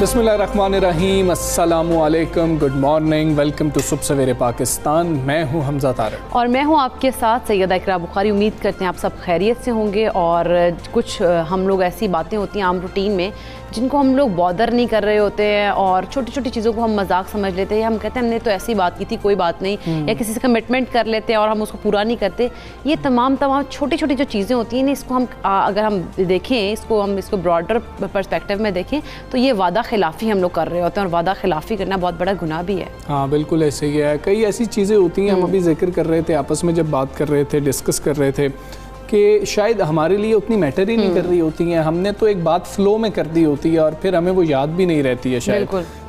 बिस्मिल्लाहिर्रहमानिर्रहीम, अस्सलामुअलैकुम, good morning, welcome to सुबह सवेरे पाकिस्तान। मैं हूं हमजा तारिक और मैं हूं आपके साथ सैयदा इकरा बुखारी। उम्मीद करते हैं आप सब खैरियत से होंगे। और कुछ हम लोग ऐसी बातें होती हैं आम रूटीन में जिनको हम लोग बॉदर नहीं कर रहे होते हैं और छोटी छोटी चीज़ों को हम मजाक समझ लेते हैं। हम कहते हैं हमने तो ऐसी बात की थी, कोई बात नहीं, या किसी से कमिटमेंट कर लेते हैं और हम उसको पूरा नहीं करते। ये तमाम छोटी छोटी जो चीज़ें होती हैं ना, इसको हम अगर हम देखें, इसको ब्रॉडर पर्सपेक्टिव में देखें तो ये वादा खिलाफ़ी हम लोग कर रहे होते हैं, और वादा खिलाफ़ी करना बहुत बड़ा गुनाह भी है। हाँ बिल्कुल ऐसे ही है। कई ऐसी चीज़ें होती हैं, हम अभी जिक्र कर रहे थे, आपस में जब बात कर रहे थे, डिस्कस कर रहे थे कि शायद हमारे लिए उतनी मैटर ही नहीं कर रही होती हैं। हमने तो एक बात फ्लो में कर दी होती है और फिर हमें वो याद भी नहीं रहती है शायद,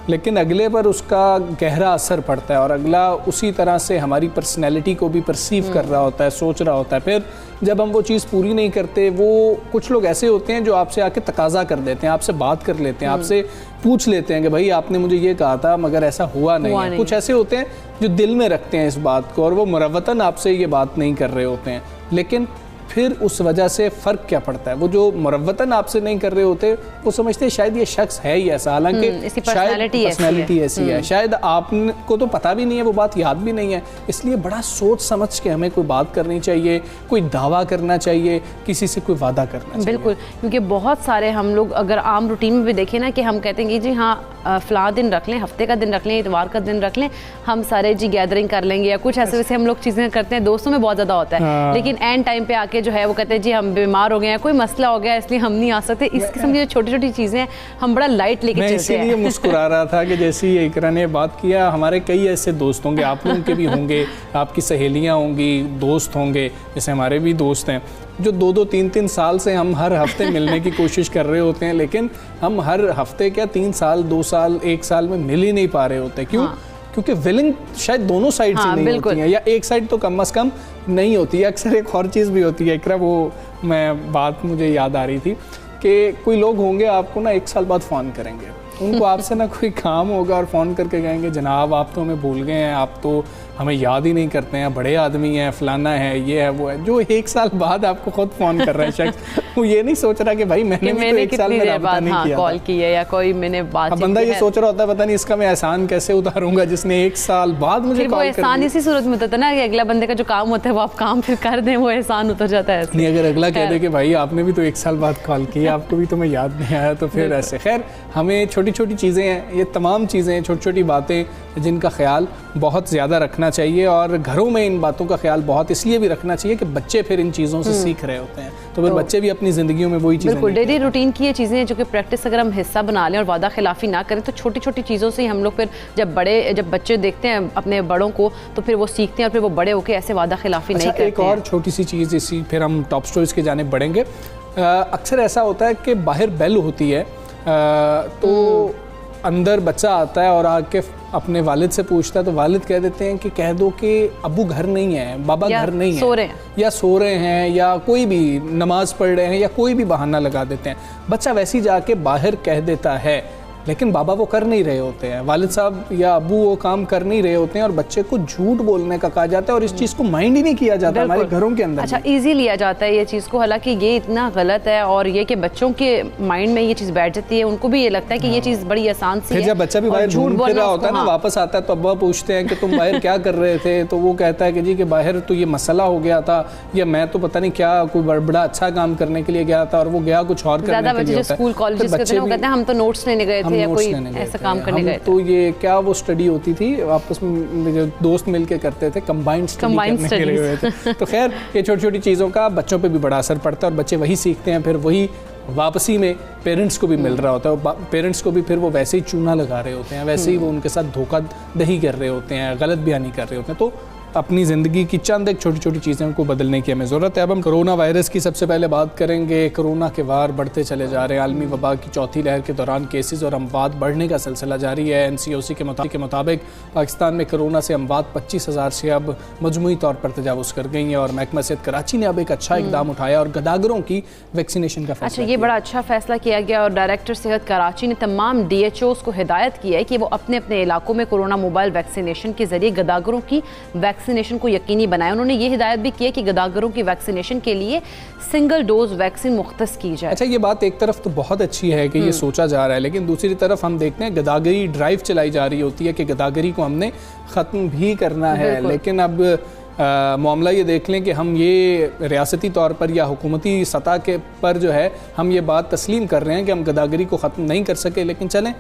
लेकिन अगले पर उसका गहरा असर पड़ता है और अगला उसी तरह से हमारी पर्सनैलिटी को भी परसीव कर रहा होता है, सोच रहा होता है। फिर जब हम वो चीज़ पूरी नहीं करते, वो कुछ लोग ऐसे होते हैं जो आपसे आके तकाजा कर देते हैं, आपसे बात कर लेते हैं, आपसे पूछ लेते हैं कि भाई आपने मुझे ये कहा था मगर ऐसा हुआ नहीं है। कुछ ऐसे होते हैं जो दिल में रखते हैं इस बात को और वो मुरव्वतन आपसे ये बात नहीं कर रहे होते हैं, लेकिन फिर उस वजह से फ़र्क क्या पड़ता है। वो जो मुरव्वतन आपसे नहीं कर रहे होते वो समझते हैं शायद ये शख्स है ही ऐसा, हालांकि पर्सनैलिटी ऐसी है, शायद आपको तो पता भी नहीं है, वो बात याद भी नहीं है। इसलिए बड़ा सोच समझ के हमें कोई बात करनी चाहिए, कोई दावा करना चाहिए, किसी से कोई वादा करना चाहिए। बिल्कुल, क्योंकि बहुत सारे हम लोग अगर आम रूटीन में भी देखें ना कि हम कहते हैं कि जी हाँ फ़लाँ दिन रख लें, हफ्ते का दिन रख लें, इतवार का दिन रख लें, हम सारे जी गैदरिंग कर लेंगे या कुछ ऐसे वैसे हम लोग चीज़ें करते हैं। दोस्तों में बहुत ज़्यादा होता है, लेकिन एंड टाइम पे आके जो है वो कहते हैं जी हम बीमार हो गए हैं, कोई मसला हो गया इसलिए हम नहीं आ सकते। इस किस्म की जो छोटी छोटी चीज़ें हम बड़ा लाइट लेके चलते हैं। मैं इसीलिए मुस्कुरा रहा था कि जैसे ही इकरा ने बात किया, हमारे कई ऐसे दोस्त होंगे, आप लोगों के भी होंगे, आपकी सहेलियाँ होंगी, दोस्त होंगे, जैसे हमारे भी दोस्त हैं जो 2-2, 3-3 साल से हम हर हफ्ते मिलने की कोशिश कर रहे होते हैं, लेकिन हम हर हफ्ते क्या 3 साल, 2 साल, 1 साल में मिल ही नहीं पा रहे होते। क्यों? क्योंकि विलिंग शायद दोनों साइड से नहीं होती है, या एक साइड तो कम से कम नहीं होती है। अक्सर एक और चीज़ भी होती है इकरा, वो मैं बात मुझे याद आ रही थी कि कोई लोग होंगे आपको ना 1 साल बाद फ़ोन करेंगे, उनको आपसे ना कोई काम होगा और फ़ोन करके कहेंगे जनाब आप तो हमें भूल गए हैं, आप तो हमें याद ही नहीं करते हैं, बड़े आदमी हैं, फलाना है, ये है, वो है। जो 1 साल बाद आपको खुद फ़ोन कर रहा है शख्स, वो ये नहीं सोच रहा कि भाई मैंने तो 1 साल में रब्ता नहीं किया, कॉल किया या कोई मैंने बात। बंदा ये सोच रहा होता है पता नहीं इसका मैं एहसान कैसे उतारूंगा जिसने 1 साल बाद मुझे कॉल कर। एहसान इसी सूरत में होता है ना कि अगला बंदे का जो काम होता है वो आप काम फिर कर दें, वो एहसान उतर जाता है। नहीं, अगर अगला कह दे कि भाई आपने भी तो 1 साल बाद कॉल किया, आपको भी तो मैं याद नहीं आया, तो फिर ऐसे। खैर, हमें छोटी छोटी चीज़ें हैं, ये तमाम चीज़ें, छोटी छोटी बातें जिनका ख्याल बहुत ज़्यादा रखना चाहिए, और घरों में इन बातों का ख्याल बहुत इसलिए भी रखना चाहिए कि बच्चे फिर इन चीज़ों से सीख रहे होते हैं, तो फिर बच्चे भी अपनी ज़िंदगियों में वही चीज़ें। बिल्कुल, डेली रूटीन की ये चीज़ें जो कि प्रैक्टिस अगर हम हिस्सा बना लें और वादा खिलाफ़ी ना करें, तो छोटी छोटी चीज़ों से ही हम लोग फिर जब बच्चे देखते हैं अपने बड़ों को तो फिर वो सीखते हैं और फिर वो बड़े होकर ऐसे वादा खिलाफ़ी नहीं करते। एक और छोटी सी चीज़, इसी फिर हम टॉप स्टोरीज़ की जानिब बढ़ेंगे। अक्सर ऐसा होता है कि बाहर बेल होती है तो अंदर बच्चा आता है और आके अपने वालिद से पूछता है, तो वालिद कह देते हैं कि कह दो कि अब्बू घर नहीं है, बाबा घर नहीं है, या सो रहे हैं, या कोई भी नमाज पढ़ रहे हैं, या कोई भी बहाना लगा देते हैं। बच्चा वैसे ही जाके बाहर कह देता है, लेकिन बाबा वो कर नहीं रहे होते हैं, वालिद साहब या अब्बू वो काम कर नहीं रहे होते हैं, और बच्चे को झूठ बोलने का कहा जाता है और इस चीज़ को माइंड ही नहीं किया जाता हमारे घरों के अंदर। अच्छा, इजी लिया जाता है ये चीज़ को, हालांकि ये इतना गलत है, और ये कि बच्चों के माइंड में ये चीज़ बैठ जाती है, उनको भी ये लगता है कि ये चीज़ बड़ी आसान सी है। जब बच्चा भी बाहर झूठ बोल रहा होता है ना, वापस आता है तो अब्बा पूछते हैं कि तुम बाहर क्या कर रहे थे, तो वो कहता है कि जी कि बाहर तो ये मसला हो गया था, या मैं तो पता नहीं क्या कोई बड़ा अच्छा काम करने के लिए गया था और वो गया कुछ और करने के लिए। स्कूल कॉलेज कहते हैं हम तो नोट्स लेने गए थे या कोई काम करने गए, तो ये क्या वो स्टडी होती थी आपस में जो दोस्त मिलके करते थे, कंबाइंड स्टडी करने के लिए हुए थे। तो खैर, ये छोटी छोटी चीज़ों का बच्चों पे भी बड़ा असर पड़ता है और बच्चे वही सीखते हैं, फिर वही वापसी में पेरेंट्स को भी मिल रहा होता है, पेरेंट्स को भी फिर वो वैसे ही चूना लगा रहे होते हैं, वैसे ही वो उनके साथ धोखाधड़ी कर रहे होते हैं, गलत बयानी कर रहे होते हैं। तो अपनी ज़िंदगी की चंद एक छोटी छोटी चीज़ों को बदलने की हमें ज़रूरत है। अब हम कोरोना वायरस की सबसे पहले बात करेंगे। कोरोना के वार बढ़ते चले जा रहे हैं। आलमी वबा की चौथी लहर के दौरान केसेस और अमवात बढ़ने का सिलसिला जारी है। NCOC के मुताबिक पाकिस्तान में कोरोना से अमवात 25,000 से अब मजमूई तौर पर तजावुज़ कर गई हैं और महकमा सेहत कराची ने अब एक अच्छा इकदाम उठाया और गदागरों की वैक्सीनेशन का फैसला ये बड़ा अच्छा फैसला किया गया और डायरेक्टर सेहत कराची ने तमाम DHOs को हिदायत की है कि वो अपने अपने इलाकों में कोरोना मोबाइल वैक्सीनेशन के जरिए गदागरों की वैक्सीनेशन को यकीनी बनाए। उन्होंने ये हिदायत भी की है कि गदागरों की वैक्सीनेशन के लिए सिंगल डोज वैक्सीन मुख्तस की जाए। अच्छा, ये बात एक तरफ तो बहुत अच्छी है कि ये सोचा जा रहा है, लेकिन दूसरी तरफ हम देखते हैं गदागरी ड्राइव चलाई जा रही होती है कि गदागरी को हमने ख़त्म भी करना है, लेकिन अब मामला ये देख लें कि हम ये रियासती तौर पर या हुकूमती सतह के पर जो है हम ये बात तस्लीम कर रहे हैं कि हम गदागरी को ख़त्म नहीं कर सके, लेकिन चलें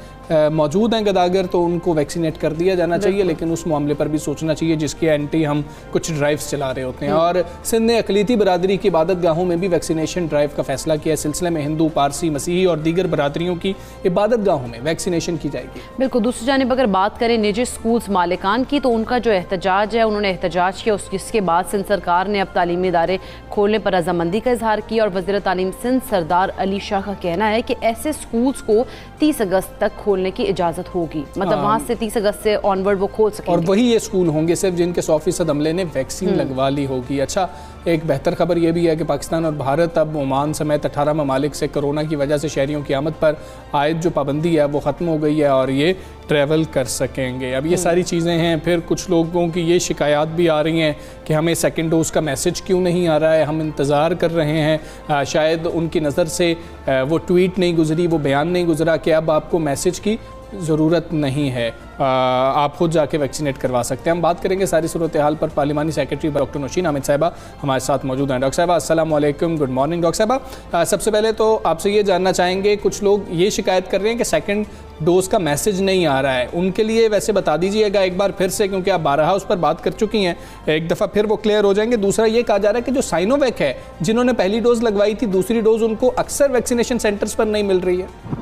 मौजूद हैं गदागर तो उनको वैक्सीनेट कर दिया जाना चाहिए, लेकिन उस मामले पर भी सोचना चाहिए जिसके एंटी हम कुछ ड्राइव्स चला रहे होते हैं। और सिंध ने अक़लियती बरादरी की इबादत गाहों में भी वैक्सीनेशन ड्राइव का फैसला किया। इस सिलसिले में हिंदू, पारसी, मसीही और दीगर बरादरियों की इबादत गाहों में वैक्सीनेशन की जाएगी। बिल्कुल। दूसरी जानिब अगर बात करें निजी स्कूल्स मालिकान की, तो उनका जो एहतजाज है, उन्होंने एहतजाज किया, जिसके बाद सिंध सरकार ने अब तालीमी इदारे खोलने पर रजामंदी का इजहार किया और वज़ीर तालीम सिंध सरदार अली शाह का कहना है कि ऐसे स्कूल्स को 30 अगस्त तक खोलने की इजाज़त होगी। मतलब वहाँ से 30 अगस्त से ऑनवर्ड वो खोल सकेंगे और वही ये स्कूल होंगे सिर्फ जिनके 100% अमले ने वैक्सीन लगवा ली होगी। अच्छा, एक बेहतर खबर यह भी है कि पाकिस्तान और भारत अब ओमान समेत 18 ममालिक से कोरोना की वजह से शहरियों की आमद पर आयद जो पाबंदी है वो ख़त्म हो गई है और ये ट्रैवल कर सकेंगे। अब ये सारी चीज़ें हैं। फिर कुछ लोगों की ये शिकायत भी आ रही हैं कि हमें सेकंड डोज का मैसेज क्यों नहीं आ रहा है, हम इंतज़ार कर रहे हैं। शायद उनकी नज़र से वो ट्वीट नहीं गुजरी, वो बयान नहीं गुजरा कि अब आपको मैसेज की ज़रूरत नहीं है, आप खुद जाके वैक्सीनेट करवा सकते हैं। हम बात करेंगे सारी सूरत हाल पर। पार्लिमानी सेक्रेटरी डॉक्टर नौशीन आमिद साहिबा हमारे साथ मौजूद हैं। डॉक्टर साहिबा अस्सलाम वालेकुम, गुड मॉर्निंग। डॉक्टर साहिबा, सबसे पहले तो आपसे ये जानना चाहेंगे, कुछ लोग ये शिकायत कर रहे हैं कि सेकंड डोज का मैसेज नहीं आ रहा है, उनके लिए वैसे बता दीजिएगा एक बार फिर से, क्योंकि आप बारहा उस पर बात कर चुकी हैं, एक दफ़ा फिर वो क्लियर हो जाएंगे। दूसरा ये कहा जा रहा है कि जो साइनोवैक है, जिन्होंने पहली डोज लगवाई थी, दूसरी डोज उनको अक्सर वैक्सीनेशन सेंटर्स पर नहीं मिल रही है।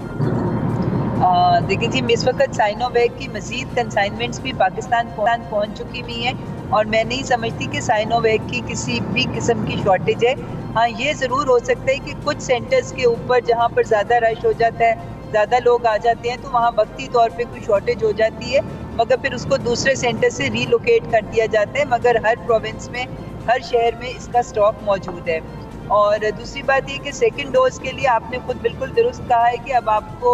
देखिए जी, इस वक्त साइनोवैक की मजीद कंसाइनमेंट्स भी पाकिस्तान पहुंच चुकी हुई हैं और मैं नहीं समझती कि साइनोवैक की किसी भी किस्म की शॉर्टेज है। हाँ, ये ज़रूर हो सकता है कि कुछ सेंटर्स के ऊपर जहाँ पर ज़्यादा रश हो जाता है, ज़्यादा लोग आ जाते हैं, तो वहाँ वक्ती तौर पे कोई शॉर्टेज हो जाती है, मगर फिर उसको दूसरे सेंटर से रीलोकेट कर दिया जाता है। मगर हर प्रोविंस में, हर शहर में इसका स्टॉक मौजूद है। और दूसरी बात ये कि सेकेंड डोज के लिए आपने खुद बिल्कुल दुरुस्त कहा है कि अब आपको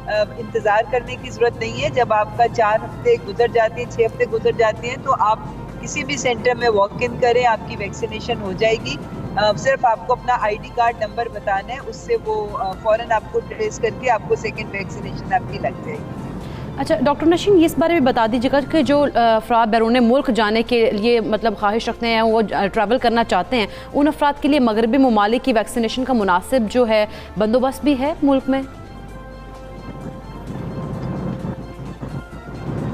इंतज़ार करने की ज़रूरत नहीं है। जब आपका 4 हफ्ते गुजर जाते हैं, 6 हफ्ते गुजर जाते हैं, तो आप किसी भी सेंटर में वॉक इन करें, आपकी वैक्सीनेशन हो जाएगी। सिर्फ आपको अपना ID कार्ड नंबर बताना है, उससे वो फ़ौरन आपको ट्रेस करके आपको सेकेंड वैक्सीनेशन आपकी लग जाएगी। अच्छा डॉक्टर नौशीन, इस बारे में बता दीजिएगा कि जो अफराद बैरून मुल्क जाने के लिए मतलब ख्वाहिश रखते हैं, वो ट्रैवल करना चाहते हैं, उन अफराद के लिए मगरबी ममालिक की वैक्सीनेशन का मुनासिब जो है बंदोबस्त भी है मुल्क में?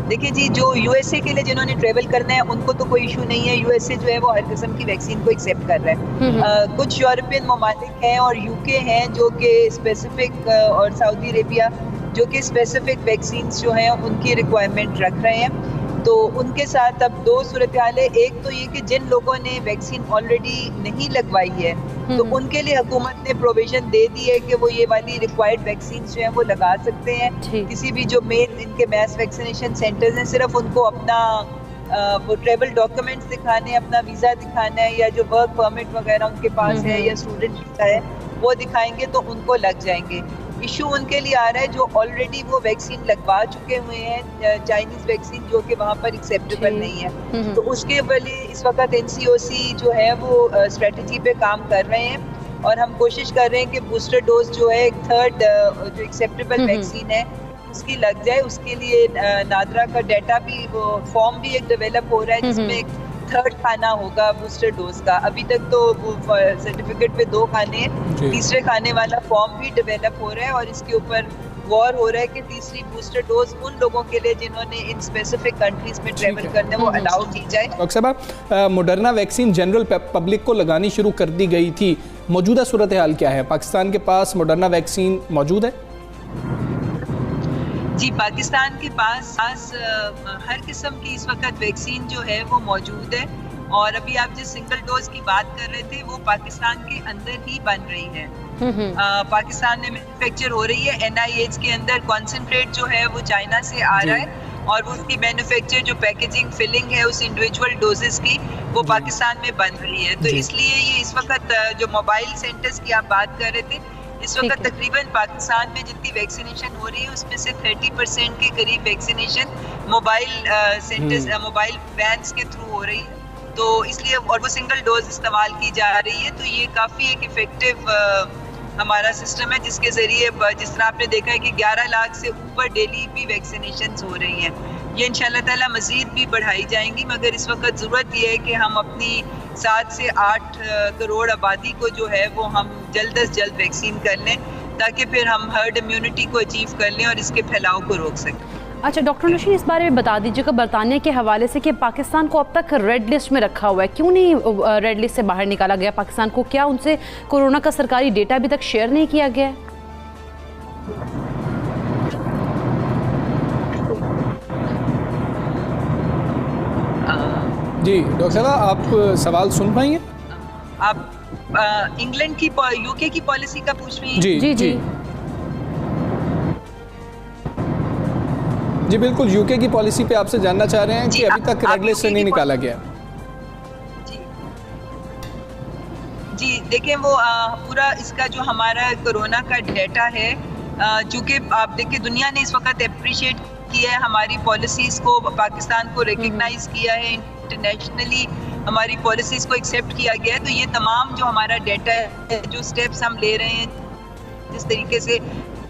देखिए जी, जो USA के लिए जिन्होंने ट्रेवल करना है उनको तो कोई इशू नहीं है। USA जो है वो हर किस्म की वैक्सीन को एक्सेप्ट कर रहा है। कुछ यूरोपियन ममालिक हैं और UK हैं जो कि स्पेसिफिक, और सऊदी अरेबिया जो कि स्पेसिफिक वैक्सीन्स जो हैं उनकी रिक्वायरमेंट रख रहे हैं। तो उनके साथ अब 2 सूरत हाल है। एक तो ये कि जिन लोगों ने वैक्सीन ऑलरेडी नहीं लगवाई है, तो उनके लिए हुकूमत ने प्रोविजन दे दी है कि वो ये वाली रिक्वायर्ड वैक्सीन जो हैं वो लगा सकते हैं। किसी भी जो मेन इनके मैस वैक्सीनेशन सेंटर्स हैं, सिर्फ उनको अपना वो ट्रेवल डॉक्यूमेंट्स दिखाने हैं, अपना वीज़ा दिखाना है, या जो वर्क परमिट वगैरह उनके पास है या स्टूडेंट वीज़ा है वो दिखाएंगे तो उनको लग जाएंगे। इशू उनके लिए आ रहा है जो ऑलरेडी वो वैक्सीन लगवा चुके हुए हैं, चाइनीज़ वैक्सीन, जो कि वहाँ पर एक्सेप्टेबल नहीं है। तो उसके लिए इस वक्त NCOC जो है वो स्ट्रेटजी पे काम कर रहे हैं और हम कोशिश कर रहे हैं कि बूस्टर डोज जो है, एक थर्ड जो एक्सेप्टेबल वैक्सीन है उसकी लग जाए। उसके लिए नादरा का डाटा भी, वो फॉर्म भी एक डेवलप हो रहा है जिसमें एक थर्ड खाना होगा बूस्टर डोज का। अभी तक तो सर्टिफिकेट पे 2 खाने हैं, तीसरे खाने वाला फॉर्म भी डेवलप हो रहा है और इसके ऊपर गौर हो रहा है कि तीसरी बूस्टर डोज उन लोगों के लिए जिन्होंने इन स्पेसिफिक कंट्रीज में ट्रैवल करने वो अलाउ की जाए। डॉक्टर साहब, मॉडर्ना वैक्सीन जनरल पब्लिक को लगानी शुरू कर दी गई थी, मौजूदा सूरत हाल क्या है? पाकिस्तान के पास मॉडर्ना वैक्सीन मौजूद है? जी, पाकिस्तान के पास हर किस्म की इस वक्त वैक्सीन जो है वो मौजूद है, और अभी आप जिस सिंगल डोज की बात कर रहे थे वो पाकिस्तान के अंदर ही बन रही है। पाकिस्तान में मैन्युफैक्चर हो रही है, NIH के अंदर कॉन्सेंट्रेट जो है वो चाइना से आ रहा है, और वो उसकी मैन्युफैक्चर जो पैकेजिंग फिलिंग है उस इंडिविजुअल डोजेस की वो पाकिस्तान में बन रही है। तो इसलिए ये इस वक्त जो मोबाइल सेंटर्स की आप बात कर रहे थे, इस वक्त तकरीबन पाकिस्तान में जितनी वैक्सीनेशन हो रही है उसमें से 30% के करीब vaccination mobile centres mobile vans के थ्रू हो रही है। तो इसलिए, और वो सिंगल डोज इस्तेमाल की जा रही है, तो ये काफ़ी एक इफेक्टिव हमारा सिस्टम है, जिसके ज़रिए जिस तरह आपने देखा है कि 11 लाख से ऊपर डेली भी वैक्सीनेशंस हो रही हैं। ये इंशाल्लाह ताला मज़ीद भी बढ़ाई जाएंगी, मगर इस वक्त ज़रूरत ये है कि हम अपनी 7 से 8 करोड़ आबादी को जो है वो हम जल्द अज जल्द वैक्सीन कर लें, ताकि फिर हम हर्ड इम्यूनिटी को अचीव कर लें और इसके फैलाव को रोक सकें। अच्छा डॉक्टर नौशीन, इस बारे में बता दीजिएगा बरतानिया के हवाले से कि पाकिस्तान को अब तक रेड लिस्ट में रखा हुआ है, क्यों नहीं रेड लिस्ट से बाहर निकाला गया पाकिस्तान को? क्या उनसे कोरोना का सरकारी डेटा अभी तक शेयर नहीं किया गया है? जी डॉक्टर साहब, आप सवाल सुन पाएंगे? आप इंग्लैंड की UK की पॉलिसी का पूछ रही हैं? जी जी जी जी बिल्कुल, UK की पॉलिसी पे आपसे जानना चाह रहे हैं कि अभी तक रेड लिस्ट से नहीं निकाला गया। जी देखें, वो पूरा इसका जो हमारा कोरोना का डेटा है, चूँकि आप देखिए दुनिया ने इस वक्त अप्रिशिएट किया है हमारी पॉलिसीज़ को, पाकिस्तान को रिकग्नाइज किया है इंटरनेशनली, हमारी पॉलिसीज़ को एक्सेप्ट किया गया है। तो ये तमाम जो हमारा डेटा है, जो स्टेप्स हम ले रहे हैं, जिस तरीके से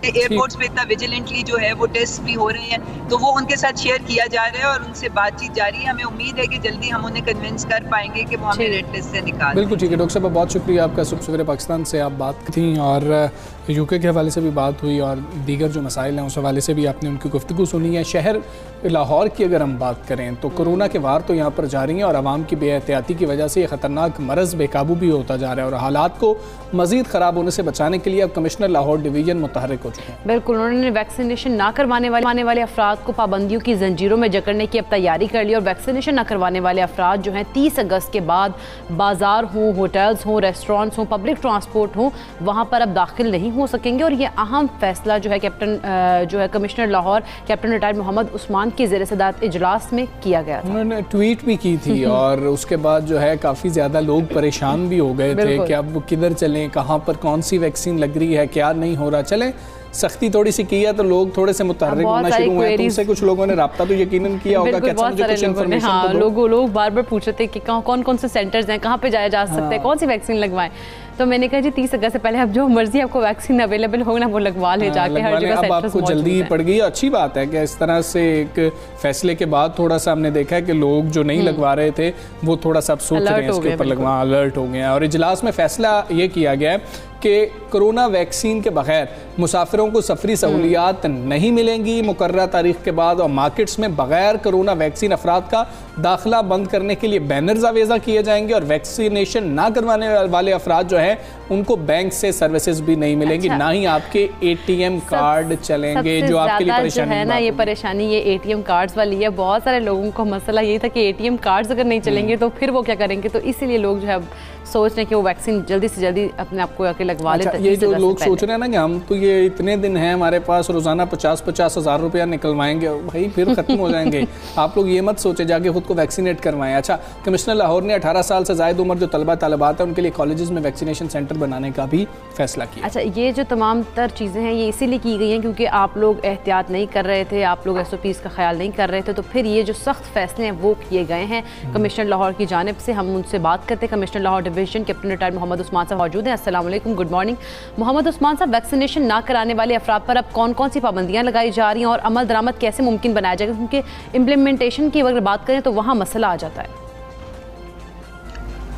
एयरपोर्ट्स पे इतना विजिलेंटली जो है वो टेस्ट भी हो रहे हैं, तो वो उनके साथ शेयर किया जा रहा है और उनसे बातचीत जारी है। हमें उम्मीद है कि जल्दी हम उन्हें कन्विंस कर पाएंगे कि वो हमें रेड लिस्ट से निकाल। बिल्कुल ठीक है डॉक्टर साहब, बहुत शुक्रिया आपका। सुबह सवेरे पाकिस्तान से आप बात थी और UK के हवाले से भी बात हुई और दीगर जो मसाइल हैं उस हवाले से भी आपने उनकी गुफ्तगू सुनी है। शहर लाहौर की अगर हम बात करें तो कोरोना के वार तो यहाँ पर जारी हैं और आवाम की बेहतियाती की वजह से ये ख़तरनाक मरज़ बेकाबू भी होता जा रहा है और हालात को मज़ीद ख़राब होने से बचाने के लिए अब कमिश्नर लाहौर डिवीज़न मुतहर्रिक हो चुके हैं। बिल्कुल, उन्होंने वैक्सीनेशन ना करवाने वाले अफराद को पाबंदियों की जंजीरों में जकड़ने की अब तैयारी कर ली और वैक्सीनेशन ना करवाने वाले अफराद जो हैं 30 अगस्त के बाद बाजार हों, होटल्स हों, रेस्टोरेंट्स हों, पब्लिक ट्रांसपोर्ट हों, वहाँ पर अब दाखिल नहीं हो सकेंगे। और ये अहम फैसला जो है commissioner Lahore captain retired Mohammad Usman की ज़ेर सदारत इजलास में किया गया था। उन्होंने ट्वीट भी की थी और उसके बाद जो है काफ़ी ज़्यादा लोग परेशान भी हो गए थे कि अब किधर चलें, कहाँ पर कौन सी वैक्सीन लग रही है, क्या नहीं हो रहा। चलें, सख्ती थोड़ी सी की है तो लोग थोड़े से मुतहर्रिक होना शुरू हुए। तुमसे कुछ लोगों ने राब्ता तो यकीनन किया होगा कि अच्छा मुझे कुछ इन्फॉर्मेशन हाँ, लोग बार बार पूछ रहे थे कि कौन कौन से सेंटर्स हैं, कहाँ पे जाया जा सकता है, कौन सी वैक्सीन लगवाएं। तो मैंने कहा जी 30 अगस्त से पहले अब जो मर्जी आपको वैक्सीन अवेलेबल हो ना वो लगवा ले जाके, हर जगह अब आपको जल्दी पड़ गई। अच्छी बात है कि इस तरह से एक फैसले के बाद थोड़ा सा हमने देखा है कि लोग जो नहीं लगवा रहे थे वो थोड़ा सा अब सोच रहे हैं इसके ऊपर लगवा, अलर्ट हो गए हैं। और इजलास में फैसला ये किया गया है कि कोरोना वैक्सीन के बगैर मुसाफिरों को सफरी सहूलियात नहीं मिलेंगी मुकर्रर तारीख के बाद, और मार्केट्स में बगैर कोरोना वैक्सीन अफराद का दाखिला बंद करने के लिए बैनर्स आवेज़ा किए जाएंगे और वैक्सीनेशन ना करवाने वाले अफराद जो हैं उनको बैंक से सर्विसेज भी नहीं मिलेंगी। अच्छा। ना ही आपके ATM कार्ड चलेंगे, जो आपके लिए परेशानी है ना, ये परेशानी ये ATM कार्ड्स वाली है। बहुत सारे लोगों को मसला ये था कि ATM कार्ड्स अगर नहीं चलेंगे तो फिर वो क्या करेंगे, तो इसीलिए लोग जो है सोच रहे हैं कि वो वैक्सीन जल्दी से जल्दी अपने आप को आके लगवा लेते हैं। ये जो लोग सोच रहे हैं ना कि हम तो ये इतने दिन हैं हमारे पास, रोजाना 50-50 हज़ार रुपया निकलवाएंगे, भाई फिर खत्म हो जाएंगे। आप लोग ये मत सोचे जाके खुद को वैक्सीनेट करवाएं। अच्छा, कमिश्नर लाहौर ने 18 साल से ज़ायद उम्र जो तलबा तालिबात है उनके लिए कॉलेजेस में वैक्सीनेशन सेंटर बनाने का भी फैसला किया। अच्छा, ये जो तमाम तर चीज़ें हैं ये इसीलिए की गई हैं क्योंकि आप लोग एहतियात नहीं कर रहे थे, आप लोग SOPs का ख्याल नहीं कर रहे थे, तो फिर ये जो सख्त फैसले हैं वो किए गए हैं कमिश्नर लाहौर की जानिब से। हम उनसे बात करते हैं। Commissioner Lahore division captain retired Mohammad Usman साहब मौजूद हैं। अस्सलाम वालेकुम, गुड मॉर्निंग। मोहम्मद उस्मान साहब, वैक्सीनेशन ना कराने वाले अफराद पर अब कौन कौन सी पाबंदियां लगाई जा रही हैं और अमल दरामद कैसे मुमकिन बनाया जाएगा, क्योंकि इम्प्लीमेंटेशन की अगर बात करें तो वहाँ मसला आ जाता है।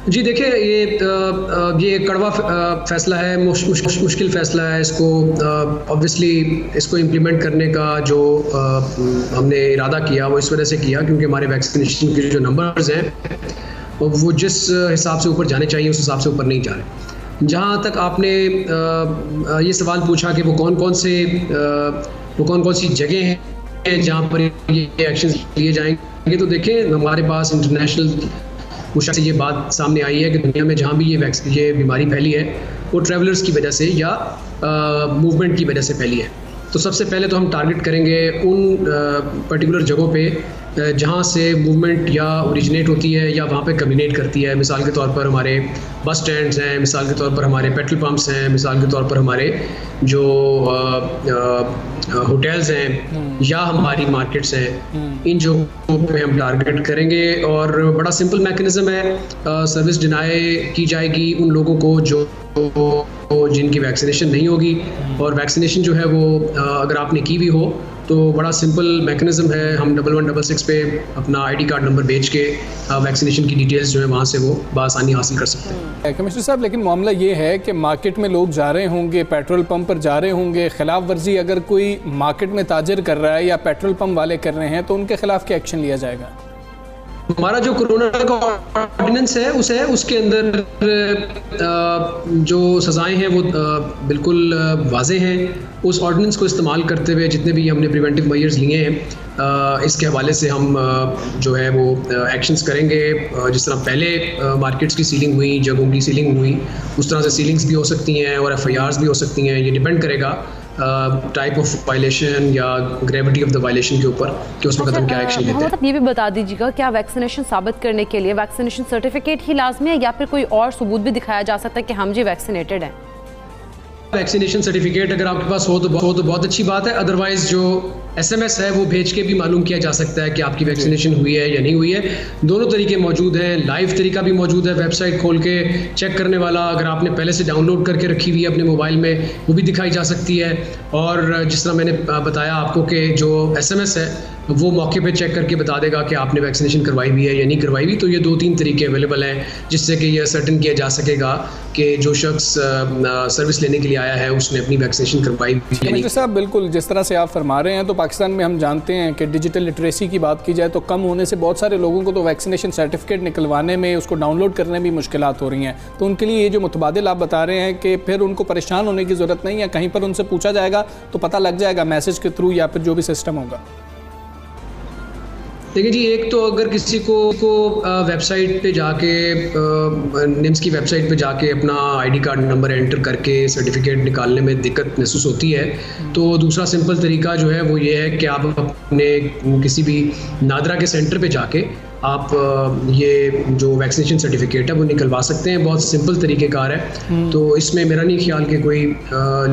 जी देखिए, ये कड़वा फैसला है, मुश्किल फैसला है। इसको ऑब्वियसली इसको इम्प्लीमेंट करने का जो हमने इरादा किया वो इस वजह से किया क्योंकि हमारे वैक्सीनेशन के जो नंबर्स हैं वो जिस हिसाब से ऊपर जाने चाहिए उस हिसाब से ऊपर नहीं जा रहे। जहाँ तक आपने ये सवाल पूछा कि वो कौन कौन से वो कौन कौन सी जगह हैं जहाँ पर ये एक्शन लिए जाएंगे। तो देखें, हमारे पास इंटरनेशनल मुशाहिदे से ये बात सामने आई है कि दुनिया में जहाँ भी ये बीमारी फैली है वो ट्रैवलर्स की वजह से या मूवमेंट की वजह से फैली है। तो सबसे पहले तो हम टारगेट करेंगे उन पर्टिकुलर जगहों पे जहाँ से मूवमेंट या ओरिजिनेट होती है या वहाँ पे कम्युनिकेट करती है। मिसाल के तौर पर हमारे बस स्टैंड्स हैं, मिसाल के तौर पर हमारे पेट्रोल पंप्स हैं, मिसाल के तौर पर हमारे जो होटल्स हैं या हमारी मार्केट्स हैं, इन जगहों पे हम टारगेट करेंगे। और बड़ा सिंपल मैकेनिज्म है, सर्विस डिनाई की जाएगी उन लोगों को जो जिनकी वैक्सीनेशन नहीं होगी, और वैक्सीनेशन जो है वो अगर आपने की भी हो तो बड़ा सिंपल मैकेनिज्म है, हम 1166 पे अपना आईडी कार्ड नंबर भेज के वैक्सीनेशन की डिटेल्स जो है वहाँ से वो बआसानी हासिल कर सकते हैं। कमिश्नर साहब, लेकिन मामला ये है कि मार्केट में लोग जा रहे होंगे, पेट्रोल पंप पर जा रहे होंगे, खिलाफ वर्जी अगर कोई मार्केट में ताजर कर रहा है या पेट्रोल पंप वाले कर रहे हैं तो उनके खिलाफ क्या एक्शन लिया जाएगा? हमारा जो कोरोना का ऑर्डिनेंस है उसके अंदर जो सज़ाएं हैं वो बिल्कुल वाज़ेह हैं। उस ऑर्डिनेंस को इस्तेमाल करते हुए जितने भी हमने प्रिवेंटिव मेजर्स लिए हैं, इसके हवाले से हम जो है वो एक्शंस करेंगे। जिस तरह पहले मार्केट्स की सीलिंग हुई, जगहों की सीलिंग हुई, उस तरह से सीलिंग्स भी हो सकती हैं और FIRs भी हो सकती हैं। ये डिपेंड करेगा टाइप ऑफ वायलेशन या ग्रेविटी ऑफ द वायलेशन के ऊपर कि उसमें कदम क्या एक्शन लेते हैं। ये भी बता दीजिएगा, क्या वैक्सीनेशन साबित करने के लिए वैक्सीनेशन सर्टिफिकेट ही लाजमी है या फिर कोई और सबूत भी दिखाया जा सकता है कि हम जी वैक्सीनेटेड हैं? वैक्सीनेशन सर्टिफिकेट अगर आपके पास हो तो बहुत अच्छी बात है। अदरवाइज जो SMS है वो भेज के भी मालूम किया जा सकता है कि आपकी वैक्सीनेशन हुई है या नहीं हुई है। दोनों तरीके मौजूद हैं, लाइव तरीका भी मौजूद है, वेबसाइट खोल के चेक करने वाला अगर आपने पहले से डाउनलोड करके रखी हुई है अपने मोबाइल में वो भी दिखाई जा सकती है। और जिस तरह मैंने बताया आपको कि जो SMS है वो मौके पे चेक करके बता देगा कि आपने वैक्सीनेशन करवाई हुई है या नहीं करवाई हुई। तो ये 2-3 तरीके अवेलेबल हैं जिससे कि ये सर्टेन किया जा सकेगा कि जो शख्स सर्विस लेने के लिए आया है उसने अपनी वैक्सीनेशन करवाई हुई है। साहब, बिल्कुल जिस तरह से आप फरमा रहे हैं, तो पाकिस्तान में हम जानते हैं कि डिजिटल लिटरेसी की बात की जाए तो कम होने से बहुत सारे लोगों को तो वैक्सीनेशन सर्टिफिकेट निकलवाने में, उसको डाउनलोड करने में मुश्किलात हो रही हैं। तो उनके लिए ये जो मुतबादिल आप बता रहे हैं कि फिर उनको परेशान होने की ज़रूरत नहीं है, कहीं पर उनसे पूछा जाएगा तो पता लग जाएगा मैसेज के थ्रू या फिर जो भी सिस्टम होगा। देखिए जी, एक तो अगर किसी को वेबसाइट पे जाके निम्स की वेबसाइट पे जाके अपना आईडी कार्ड नंबर एंटर करके सर्टिफिकेट निकालने में दिक्कत महसूस होती है, तो दूसरा सिंपल तरीका जो है वो ये है कि आप अपने किसी भी नादरा के सेंटर पे जाके आप ये जो वैक्सीनेशन सर्टिफिकेट है वो निकलवा सकते हैं। बहुत सिंपल तरीक़ेकार है, तो इसमें मेरा नहीं ख्याल कि कोई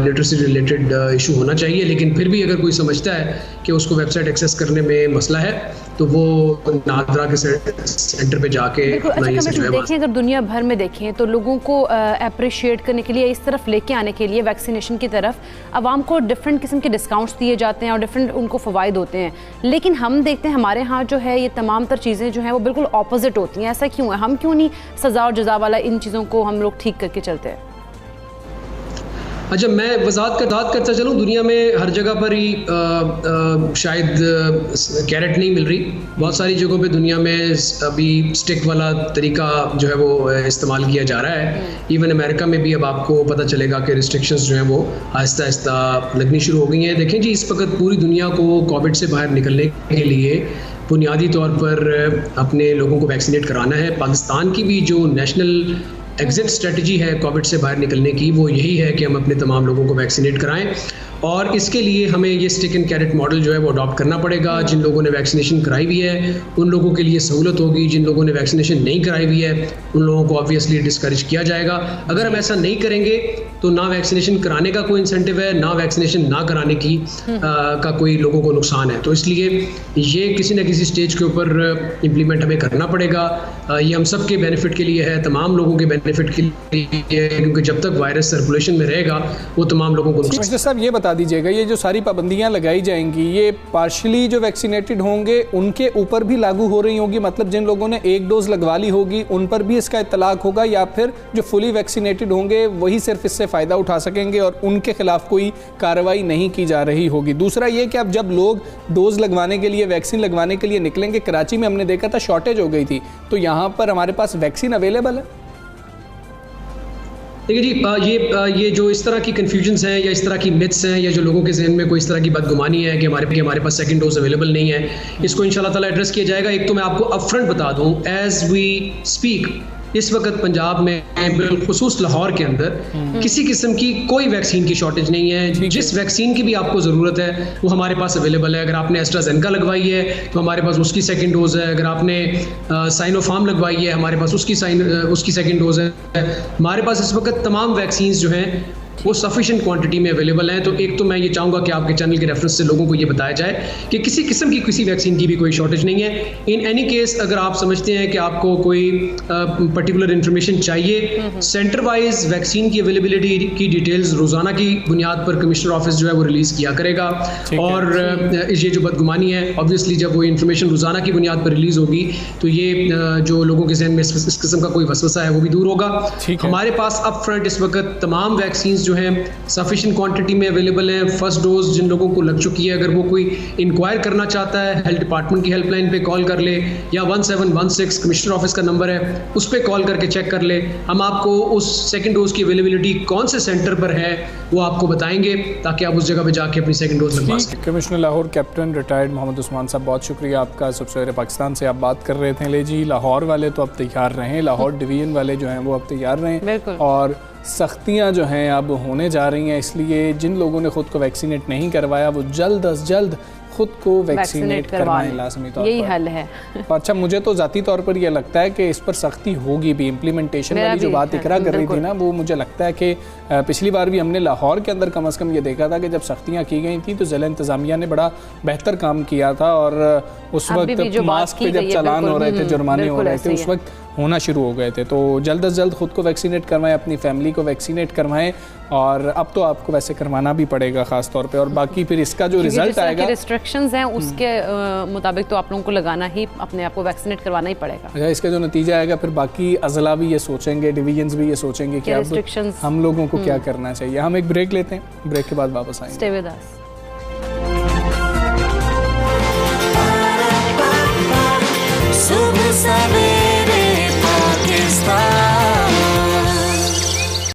लिटरेसी रिलेटेड इशू होना चाहिए। लेकिन फिर भी अगर कोई समझता है कि उसको वेबसाइट एक्सेस करने में मसला है तो वो नादरा के सेंटर पे जाके अपना ये जो है देखें, अगर दुनिया भर में देखें तो लोगों को अप्रिशिएट करने के लिए, इस तरफ लेके आने के लिए वैक्सीनेशन की तरफ आवाम को डिफरेंट किस्म के डिस्काउंट्स दिए जाते हैं और डिफरेंट उनको फ़वाइद होते हैं। लेकिन हम देखते हैं हमारे यहाँ जो है ये तमाम तर चीज़ें जो हैं वो बिल्कुल ऑपोजिट होती हैं। ऐसा क्यों है? हम क्यों नहीं सज़ा और जज़ा वाला इन चीज़ों को हम लोग ठीक करके चलते हैं? अच्छा, मैं वजाहत करता चलूँ, दुनिया में हर जगह पर ही शायद कैरेट नहीं मिल रही। बहुत सारी जगहों पे दुनिया में अभी स्टिक वाला तरीका जो है वो इस्तेमाल किया जा रहा है। इवन अमेरिका में भी अब आपको पता चलेगा कि रिस्ट्रिक्शंस जो हैं वो आहिस्ता आहिस्ता लगनी शुरू हो गई हैं। देखें जी, इस वक्त पूरी दुनिया को कोविड से बाहर निकलने के लिए बुनियादी तौर पर अपने लोगों को वैक्सीनेट कराना है। पाकिस्तान की भी जो नेशनल एग्जिट स्ट्रेटजी है कोविड से बाहर निकलने की, वो यही है कि हम अपने तमाम लोगों को वैक्सीनेट कराएं। और इसके लिए हमें ये स्टिक एंड कैरेट मॉडल जो है वो अडॉप्ट करना पड़ेगा। जिन लोगों ने वैक्सीनेशन कराई हुई है उन लोगों के लिए सहूलत होगी, जिन लोगों ने वैक्सीनेशन नहीं कराई हुई है उन लोगों को ऑब्वियसली डिस्करेज किया जाएगा। अगर हम ऐसा नहीं करेंगे तो ना वैक्सीनेशन कराने का कोई इंसेंटिव है, ना वैक्सीनेशन ना कराने की का कोई लोगों को नुकसान है। तो इसलिए ये किसी न किसी स्टेज के ऊपर इम्प्लीमेंट हमें करना पड़ेगा। ये हम सब के बेनिफिट के लिए है, तमाम लोगों के बेनिफिट के लिए, क्योंकि जब तक वायरस सर्कुलेशन में रहेगा वो तमाम लोगों को नुकसान। साहब, ये बता दीजिएगा, ये जो सारी पाबंदियां लगाई जाएंगी ये पार्शली जो वैक्सीनेटेड होंगे उनके ऊपर भी लागू हो रही होगी? मतलब जिन लोगों ने एक डोज लगवा ली होगी उन पर भी इसका इतलाक होगा, या फिर जो फुली वैक्सीनेटेड होंगे वही सिर्फ इससे फ़ायदा उठा सकेंगे और उनके खिलाफ कोई कार्रवाई नहीं की जा रही होगी? दूसरा ये कि अब जब लोग डोज लगवाने के लिए, वैक्सीन लगवाने के लिए निकलेंगे, कराची में हमने देखा था शॉर्टेज हो गई थी, तो यहाँ पर हमारे पास वैक्सीन अवेलेबल है? देखिए जी, ये जो इस तरह की कन्फ्यूजन्स हैं या इस तरह की मिथ्स हैं या जो लोगों के जहन में कोई इस तरह की बदगुमानी है कि हमारे पास सेकंड डोज अवेलेबल नहीं है, इसको इंशाल्लाह ताला एड्रेस किया जाएगा। एक तो मैं आपको अपफ्रंट बता दूं, एज वी स्पीक इस वक्त पंजाब में बिलखुसूस लाहौर के अंदर किसी किस्म की कोई वैक्सीन की शॉर्टेज नहीं है। जिस वैक्सीन की भी आपको ज़रूरत है वो हमारे पास अवेलेबल है। अगर आपने एस्ट्राजेनेका लगवाई है तो हमारे पास उसकी सेकंड डोज है। अगर आपने साइनोफार्म लगवाई है हमारे पास उसकी सेकंड डोज है। हमारे पास इस वक्त तमाम वैक्सीन जो हैं वो सफिशिएंट क्वांटिटी में अवेलेबल हैं। तो एक तो मैं ये चाहूँगा कि आपके चैनल के रेफरेंस से लोगों को ये बताया जाए कि किसी किस्म की किसी वैक्सीन की भी कोई शॉर्टेज नहीं है। इन एनी केस अगर आप समझते हैं कि आपको कोई पर्टिकुलर इन्फॉर्मेशन चाहिए, सेंटर वाइज वैक्सीन की अवेलेबिलिटी की डिटेल्स रोज़ाना की बुनियाद पर कमिश्नर ऑफिस जो है वो रिलीज़ किया करेगा। और ये जो बदगुमानी है ऑब्वियसली जब वो इन्फॉर्मेशन रोज़ाना की बुनियाद पर रिलीज़ होगी तो ये जो लोगों के जहन में इस किस्म का कोई वसवसा है वो भी दूर होगा। हमारे पास अप फ्रंट इस वक्त तमाम वैक्सीन जो हैं सफिशिएंट क्वांटिटी में अवेलेबल हैं। फर्स्ट डोज जिन लोगों को लग चुकी है, अगर वो कोई इंक्वायर करना चाहता है हेल्थ डिपार्टमेंट की हेल्पलाइन पे कॉल कर ले या 1716 कमिश्नर ऑफिस का नंबर है उस पर कॉल करके चेक कर ले। हम आपको उस सेकंड डोज की अवेलेबिलिटी कौन से सेंटर पर है वो आपको बताएंगे ताकि आप उस जगह पे जाके अपनी सेकंड डोज लगवा सकें। Commissioner Lahore captain retired Mohammad Usman साहब, बहुत शुक्रिया आपका। सबसे पहले पाकिस्तान से आप बात कर रहे थे। ले जी, लाहौर वाले तो अब तैयार रहें, लाहौर डिवीजन वाले जो हैं वो अब तैयार रहें और सख्तियां जो हैं अब होने जा रही हैं। इसलिए जिन लोगों ने ख़ुद को वैक्सीनेट नहीं करवाया वो जल्द अज जल्द खुद को वैक्सीनेट करवाएं, लाजमी तौर पर। यही हल है। अच्छा, मुझे तो ज़ाती तौर पर यह लगता है कि इस पर सख्ती होगी भी। इम्प्लीमेंटेशन वाली जो बात इकरा कर रही थी ना, वो मुझे लगता है कि पिछली बार भी हमने लाहौर के अंदर कम अज़ कम ये देखा था कि जब सख्तियाँ की गई थी तो ज़िला इंतज़ामिया ने बड़ा बेहतर काम किया था और उस वक्त मास्क पे जब चालान हो रहे थे, जुर्माने हो रहे थे, उस वक्त होना शुरू हो गए थे। तो जल्द अज जल्द ख़ुद को वैक्सीनेट करवाएं, अपनी फैमिली को वैक्सीनेट करवाएं और अब तो आपको वैसे करवाना भी पड़ेगा ख़ास तौर पे। और बाकी फिर इसका जो रिजल्ट आएगा, रिस्ट्रिक्शंस हैं उसके मुताबिक तो आप लोगों को लगाना ही, अपने आप को वैक्सीनेट करवाना ही पड़ेगा। अच्छा, इसका जो नतीजा आएगा फिर बाकी अजला भी ये सोचेंगे, डिवीजन्स भी ये सोचेंगे कि अब हम लोगों को क्या करना चाहिए। हम एक ब्रेक लेते हैं, ब्रेक के बाद वापस आएंगे। Stay with us.